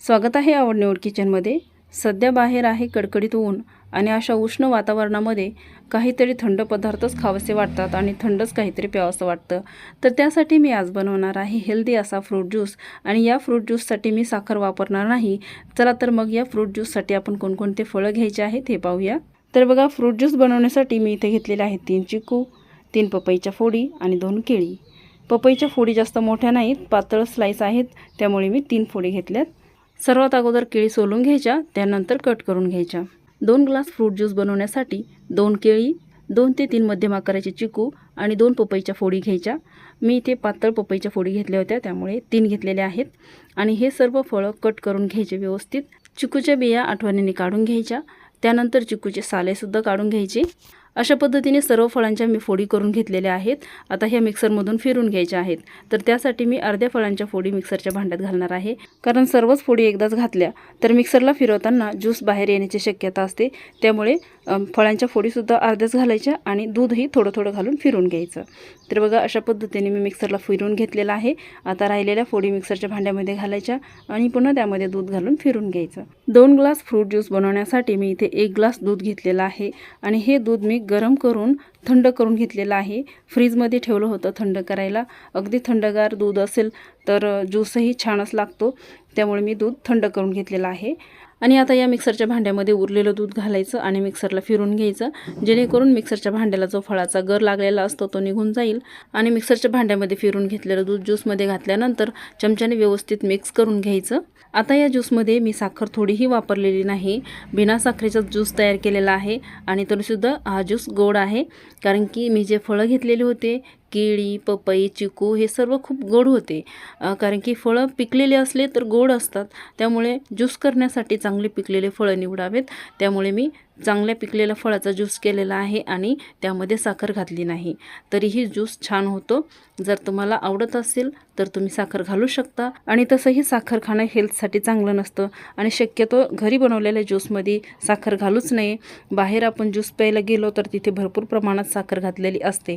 स्वागत आहे आवड निवड किचनमध्ये। सध्या बाहेर आहे कडकडीत ऊन आणि अशा उष्ण वातावरणामध्ये काहीतरी थंड पदार्थच खावेसे वाटतात आणि थंडच काहीतरी प्यावंसं वाटतं। तर त्यासाठी मी आज बनवणार आहे हेल्दी असा फ्रूट ज्यूस आणि या फ्रूट ज्यूससाठी मी साखर वापरणार नाही। चला तर मग या फ्रूट ज्यूससाठी आपण कोणकोणते फळं घ्यायचे आहेत हे पाहूया। तर बघा, फ्रूट ज्यूस बनवण्यासाठी मी इथे घेतलेले आहेत 3 चिकू, 3 पपईच्या फोडी आणि 2 केळी। पपईच्या फोडी जास्त मोठ्या नाहीत, पातळ स्लाइस आहेत, त्यामुळे मी 3 फोडी घेतल्यात। सर्वात अगोदर केळी सोलून घ्यायच्या, त्यानंतर कट करून घ्यायच्या। 2 ग्लास फ्रूट ज्यूस बनवण्यासाठी 2 केळी, 2 ते 3 मध्यम आकाराचे चिकू आणि 2 पपईच्या फोडी घ्यायच्या। मी इथे पातळ पपईच्या फोडी घेतल्या होत्या, त्यामुळे 3 घेतलेले आहेत। आणि हे सर्व फळं कट करून घ्यायचे व्यवस्थित। चिकूच्या बिया आठवणीने काढून घ्यायच्या, त्यानंतर चिकूचे साले सुद्धा काढून घ्यायचे। अशा पद्धतीने सर्व फळांच्या मी फोडी करून घेतलेल्या आहेत। आता ह्या मिक्सरमधून फिरून घ्यायच्या आहेत। तर त्यासाठी मी अर्ध्या फळांच्या फोडी मिक्सरच्या भांड्यात घालणार आहे, कारण सर्वच फोडी एकदाच घातल्या तर मिक्सरला फिरवताना ज्यूस बाहेर येण्याची शक्यता असते। त्यामुळे फळांच्या फोडीसुद्धा अर्ध्याच घालायच्या आणि दूधही थोडं थोडं घालून फिरून घ्यायचं। तर बघा, अशा पद्धतीने मी मिक्सरला फिरून घेतलेला आहे। आता राहिलेल्या फोडी मिक्सरच्या भांड्यामध्ये घालायच्या आणि पुन्हा त्यामध्ये दूध घालून फिरून घ्यायचं। 2 ग्लास फ्रूट ज्यूस बनवण्यासाठी मी इथे 1 ग्लास दूध घेतलेला आहे आणि हे दूध मी गरम करून थंड करून घेतलेलं आहे। फ्रीजमध्ये ठेवलं होतं थंड करायला। अगदी थंडगार दूध असेल तर ज्यूसही छानच लागतो, त्यामुळे मी दूध थंड करून घेतलेलं आहे। आणि आता या मिक्सरच्या भांड्यामध्ये उरलेलं दूध घालायचं आणि मिक्सरला फिरून घ्यायचं, जेणेकरून मिक्सरच्या भांड्याला जो फळाचा गर लागलेला असतो तो निघून जाईल। आणि मिक्सरच्या भांड्यामध्ये फिरून घेतलेलं दूध ज्यूसमध्ये घातल्यानंतर चमच्याने व्यवस्थित मिक्स करून घ्यायचं। आता या ज्यूसमध्ये मी साखर थोडीही वापरलेली नाही, बिना साखरेचा ज्यूस तयार केलेला आहे आणि तरीसुद्धा हा ज्यूस गोड आहे, कारण की मी जे फळं घेतलेले होते केळी, पपई, चिकू हे सर्व खूप गोड होते। कारण की फळं पिकलेले असले तर गोड असतात, त्यामुळे ज्यूस करण्यासाठी चांगले पिकलेले फळं निवडावेत। त्यामुळे मी चांगल्या पिकलेल्या फळाचा ज्यूस केलेला आहे आणि त्यामध्ये साखर घातली नाही, तरीही ज्यूस छान होतो। जर तुम्हाला आवडत असेल तर तुम्ही साखर घालू शकता। आणि तसंही साखर खाणं हेल्थसाठी चांगलं नसतं आणि शक्यतो घरी बनवलेल्या ज्यूसमध्ये साखर घालूच नये। बाहेर आपण ज्यूस प्यायला गेलो तर तिथे भरपूर प्रमाणात साखर घातलेली असते।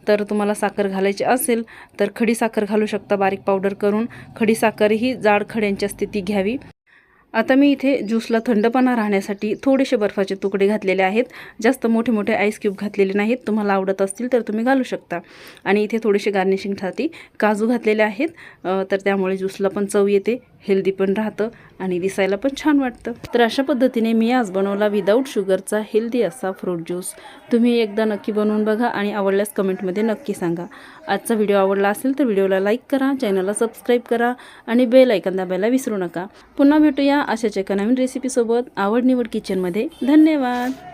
तर तुम्हाला साखर घालायची असेल तर खडी साखर घालू शकता, बारीक पावडर करून। खडी साखर ही जाड खड्यांच्या स्थिती घ्यावी। आता मी इथे ज्यूसला थंडपणा राहण्यासाठी थोडेसे बर्फाचे तुकडे घातलेले आहेत, जास्त मोठे मोठे आईस क्यूब घातलेले नाहीत। तुम्हाला आवडत असतील तर तुम्ही घालू शकता। आणि इथे थोडेसे गार्निशिंगसाठी काजू घातलेले आहेत, तर त्यामुळे ज्यूसला पण चव येते, हेल्दी पण राहतं आणि दिसायला पण छान वाटतं। तर अशा पद्धतीने मी आज बनवला विदाऊट शुगरचा हेल्दी असा फ्रूट ज्यूस। तुम्ही एकदा नक्की बनवून बघा आणि आवडल्यास कमेंटमध्ये नक्की सांगा। आजचा व्हिडिओ आवडला असेल तर व्हिडिओला लाईक करा, चॅनलला सबस्क्राईब करा आणि बेल आयकॉन दाबायला विसरू नका। पुन्हा भेटूया अशाच एका नवीन रेसिपीसोबत आवड निवड किचनमध्ये। धन्यवाद।